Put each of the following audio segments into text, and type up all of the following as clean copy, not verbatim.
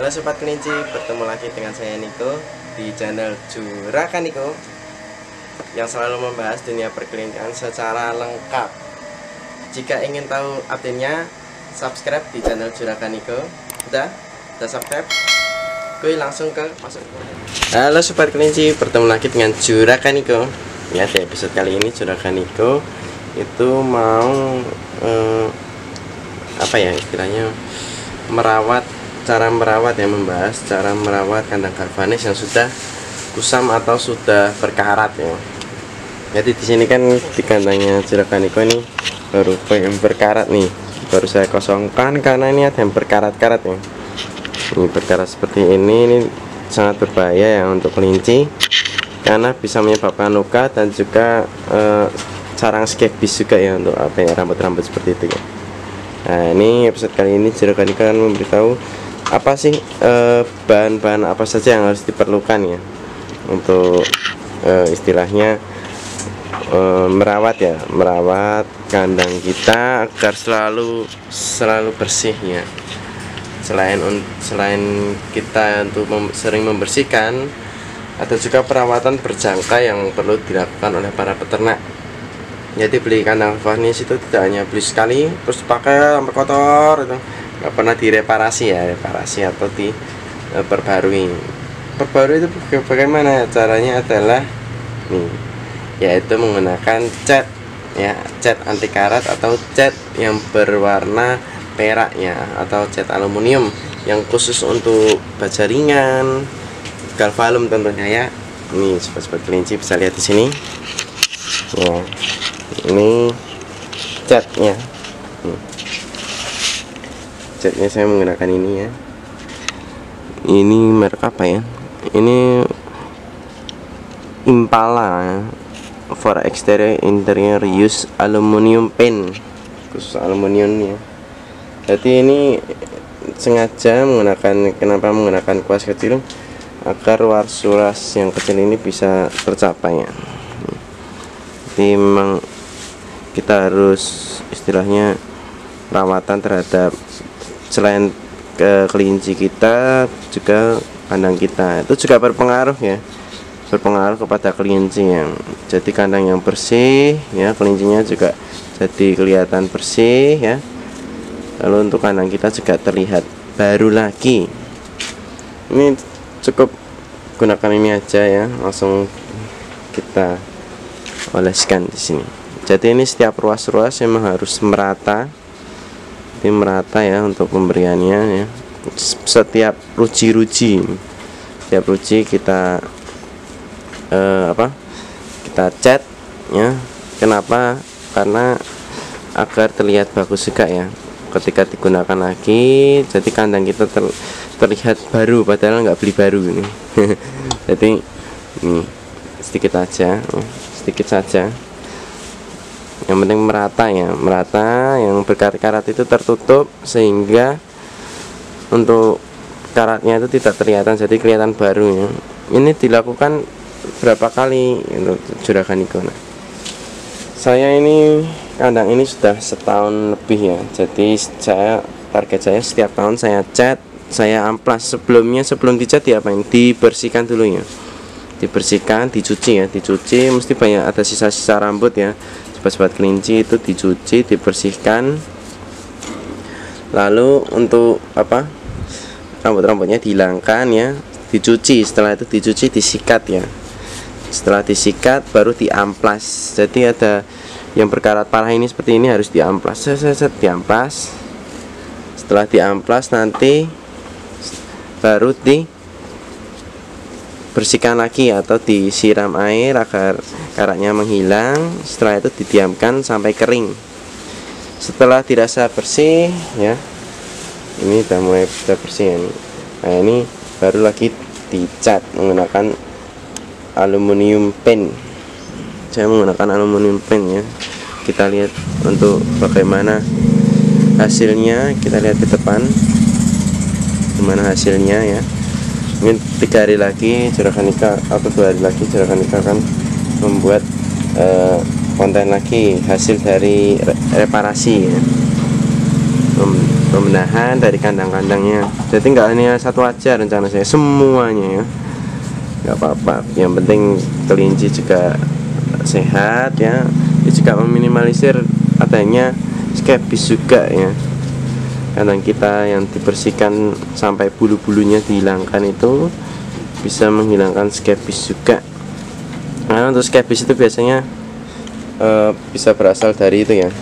Halo Sobat Kelinci, bertemu lagi dengan saya Niko di channel Juragan Niko yang selalu membahas dunia perkelincian secara lengkap. Jika ingin tahu update-nya, subscribe di channel Juragan Niko. Udah subscribe? Gue langsung ke masuk. Halo Sobat Kelinci, bertemu lagi dengan Juragan Niko. Ya, di episode kali ini Juragan Niko itu mau apa ya istilahnya, cara merawat yang membahas cara merawat kandang galvanis yang sudah kusam atau sudah berkarat ya. Jadi di sini kan di kandangnya Juragan Niko ini baru yang berkarat nih, baru saya kosongkan karena ini ada yang berkarat-karat ya. Ini berkarat seperti ini sangat berbahaya ya untuk kelinci karena bisa menyebabkan luka dan juga sarang skebis juga ya untuk apa ya, rambut-rambut seperti itu ya. Nah, ini episode kali ini Juragan Niko akan memberitahu apa sih bahan-bahan apa saja yang harus diperlukan ya untuk istilahnya merawat kandang kita agar selalu bersih ya. Selain kita untuk sering membersihkan, ada juga perawatan berjangka yang perlu dilakukan oleh para peternak. Jadi beli kandang galvanis itu tidak hanya beli sekali terus pakai sampai kotor itu, nggak pernah direparasi ya, reparasi atau diperbarui. Perbarui itu bagaimana caranya adalah nih, yaitu menggunakan cat ya, cat anti karat atau cat yang berwarna perak ya, atau cat aluminium yang khusus untuk baja ringan, galvalum tentunya ya. Ini sobat kelinci bisa lihat di sini ya, ini catnya. Catnya saya menggunakan ini ya. Ini merek apa ya? Ini Impala ya. For exterior interior use aluminium paint, khusus aluminium ya. Jadi ini sengaja kenapa menggunakan kuas kecil agar ruas yang kecil ini bisa tercapai ya. Jadi memang kita harus istilahnya perawatan terhadap selain ke kelinci kita juga kandang kita itu juga berpengaruh kepada kelinci yang jadi kandang yang bersih ya, kelincinya juga jadi kelihatan bersih ya. Lalu untuk kandang kita juga terlihat baru lagi. Ini cukup gunakan ini aja ya, langsung kita oleskan di sini. Jadi ini setiap ruas memang harus merata. Ini merata ya untuk pemberiannya ya. Setiap ruji kita kita cat ya. Kenapa? Karena agar terlihat bagus juga ya ketika digunakan lagi. Jadi kandang kita terlihat baru padahal nggak beli baru ini. Jadi ini sedikit saja. Yang penting merata, yang berkarat-karat itu tertutup sehingga untuk karatnya itu tidak kelihatan, jadi kelihatan baru ya. Ini dilakukan berapa kali untuk Juragan Niko. Nah, saya ini kandang ini sudah setahun lebih ya. Jadi target saya setiap tahun saya cat, saya amplas. Sebelum dicat diapain? Dibersihkan dulu ya. Dibersihkan, dicuci mesti banyak ada sisa-sisa rambut ya. Sobat kelinci itu dicuci, dibersihkan. Lalu untuk rambut-rambutnya dihilangkan ya, dicuci. Setelah itu disikat ya. Setelah disikat baru diamplas. Jadi ada yang berkarat parah ini seperti ini harus diamplas. Diamplas. Setelah diamplas nanti baru bersihkan lagi atau disiram air agar karatnya menghilang. Setelah itu didiamkan sampai kering. Setelah dirasa bersih ya, ini sudah mulai bersih ya. Nah, ini baru lagi dicat menggunakan aluminium paint. Saya menggunakan aluminium paint ya. Kita lihat untuk bagaimana hasilnya. Kita lihat ke depan gimana hasilnya ya. Ini 3 hari lagi Juragan Niko atau 2 hari lagi Juragan Niko akan membuat konten lagi hasil dari reparasi ya. pembenahan dari kandang-kandangnya. Jadi nggak hanya satu aja rencana saya, semuanya ya. Nggak apa-apa, yang penting kelinci juga sehat ya. Dia juga meminimalisir adanya skepis juga ya. Kandang kita yang dibersihkan sampai bulu-bulunya dihilangkan itu bisa menghilangkan skepis juga. Nah, untuk skepis itu biasanya bisa berasal dari itu ya,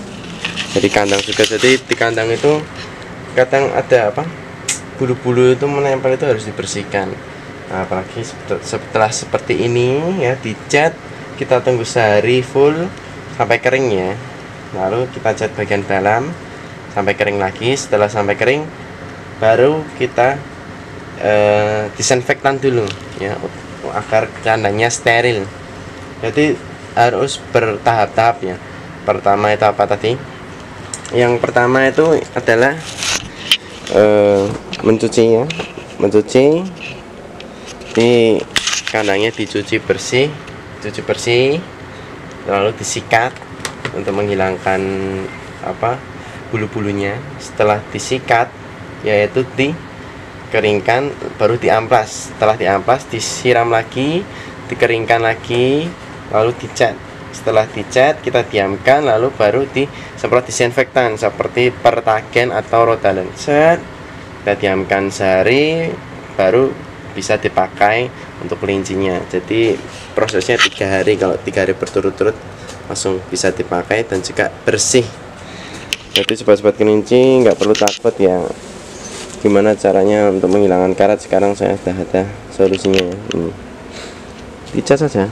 dari kandang juga. Jadi di kandang itu kadang ada bulu-bulu itu menempel, itu harus dibersihkan. Nah, apalagi setelah seperti ini ya, dicat, kita tunggu sehari full sampai kering ya. Lalu kita cat bagian dalam sampai kering lagi. Setelah sampai kering baru kita disinfektan dulu ya, agar kandangnya steril. Jadi harus bertahap-tahap ya. Pertama itu apa tadi? Yang pertama itu adalah mencuci ya, mencuci di kandangnya, dicuci bersih, lalu disikat untuk menghilangkan bulu-bulunya. Setelah disikat yaitu dikeringkan, baru diamplas. Setelah diamplas disiram lagi, dikeringkan lagi, lalu dicat. Setelah dicat kita diamkan, lalu baru disemprot disinfektan seperti Pertagen atau Rotalen. Kita diamkan sehari baru bisa dipakai untuk kelincinya. Jadi prosesnya 3 hari. Kalau 3 hari berturut-turut langsung bisa dipakai dan juga bersih. Jadi sobat-sobat kelinci nggak perlu takut ya, gimana caranya untuk menghilangkan karat. Sekarang saya sudah ada solusinya ya. Dicat saja,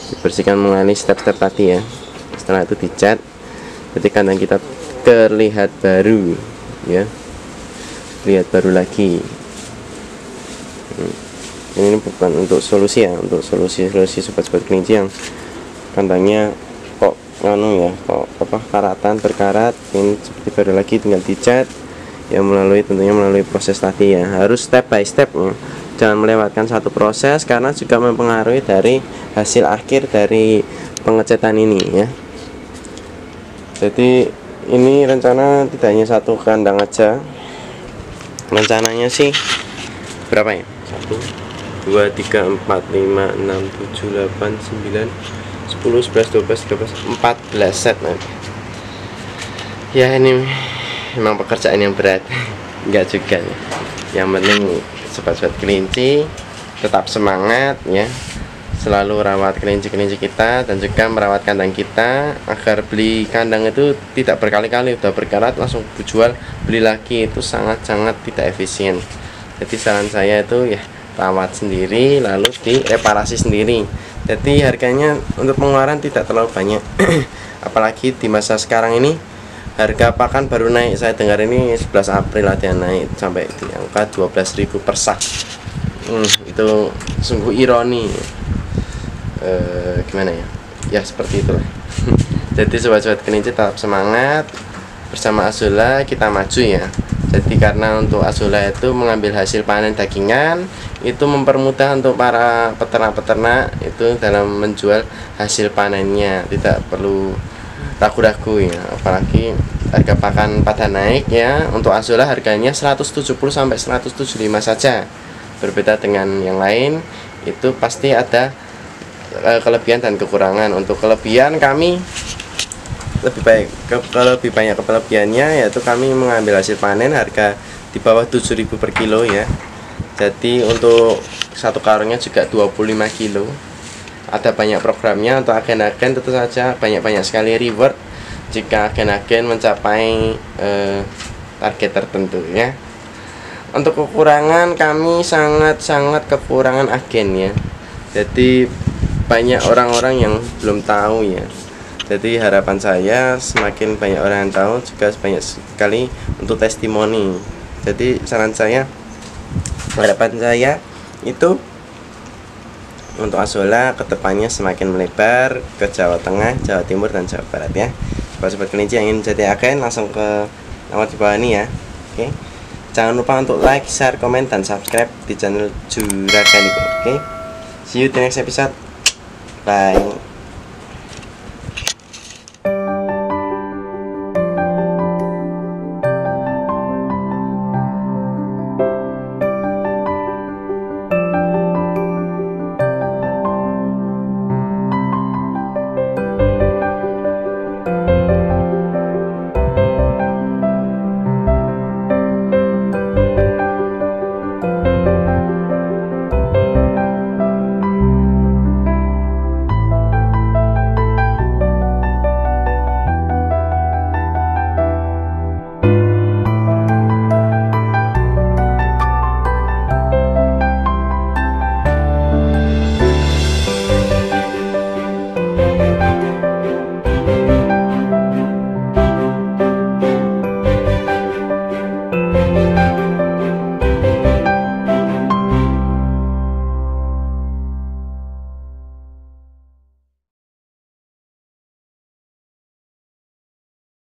dibersihkan mengenai step-step tadi ya. Setelah itu dicat, jadi kandang kita terlihat baru ya, lihat baru lagi. Ini bukan untuk solusi ya, untuk solusi sobat-sobat kelinci yang kandangnya kok karatan berkarat, ini seperti baru lagi, tinggal dicat ya, tentunya melalui proses tadi ya. Harus step by step ya. Jangan melewatkan satu proses, karena juga mempengaruhi dari hasil akhir dari pengecatan ini ya. Jadi ini rencana tidak hanya satu kandang aja, rencananya sih berapa ya, 1, 2, 3, 4, 5, 6, 7, 8, 9, 10, 11, 12, 13, 14 set nanti. Ya ini memang pekerjaan yang berat. Enggak juga ya. Yang penting sobat-sobat kelinci tetap semangat ya, selalu rawat kelinci-kelinci kita dan juga merawat kandang kita, agar beli kandang itu tidak berkali-kali udah berkarat langsung dijual beli lagi, itu sangat-sangat tidak efisien. Jadi saran saya itu ya, rawat sendiri lalu direparasi sendiri. Jadi harganya untuk pengeluaran tidak terlalu banyak. Apalagi di masa sekarang ini harga pakan baru naik, saya dengar ini 11 April ada naik sampai di angka 12.000 per sak. Itu sungguh ironi. Gimana ya? Ya seperti itulah. Jadi sobat-sobat kelinci tetap semangat, bersama Azula kita maju ya. Jadi karena untuk Azula itu mengambil hasil panen dagingan, itu mempermudah untuk para peternak-peternak itu dalam menjual hasil panennya, tidak perlu ragu-ragu ya. Apalagi harga pakan pada naik ya. Untuk Azula harganya 170 sampai 175 saja. Berbeda dengan yang lain, itu pasti ada kelebihan dan kekurangan. Untuk kelebihan kami lebih banyak kelebihannya, yaitu kami mengambil hasil panen harga di bawah 7.000 per kilo ya. Jadi untuk satu karungnya juga 25 kilo. Ada banyak programnya untuk agen-agen, tentu saja banyak sekali reward jika agen-agen mencapai target tertentu ya. Untuk kekurangan, kami sangat kekurangan agen ya. Jadi banyak orang-orang yang belum tahu ya. Jadi harapan saya semakin banyak orang yang tahu, juga banyak sekali untuk testimoni. Jadi saran saya, harapan saya itu untuk Azula kedepannya semakin melebar ke Jawa Tengah, Jawa Timur, dan Jawa Barat ya. Sobat-sobat kelinci yang ingin jadi agen langsung ke nomor di bawah ini ya. Oke. Jangan lupa untuk like, share, komen, dan subscribe di channel Juragan. Oke. See you di next episode. Bye.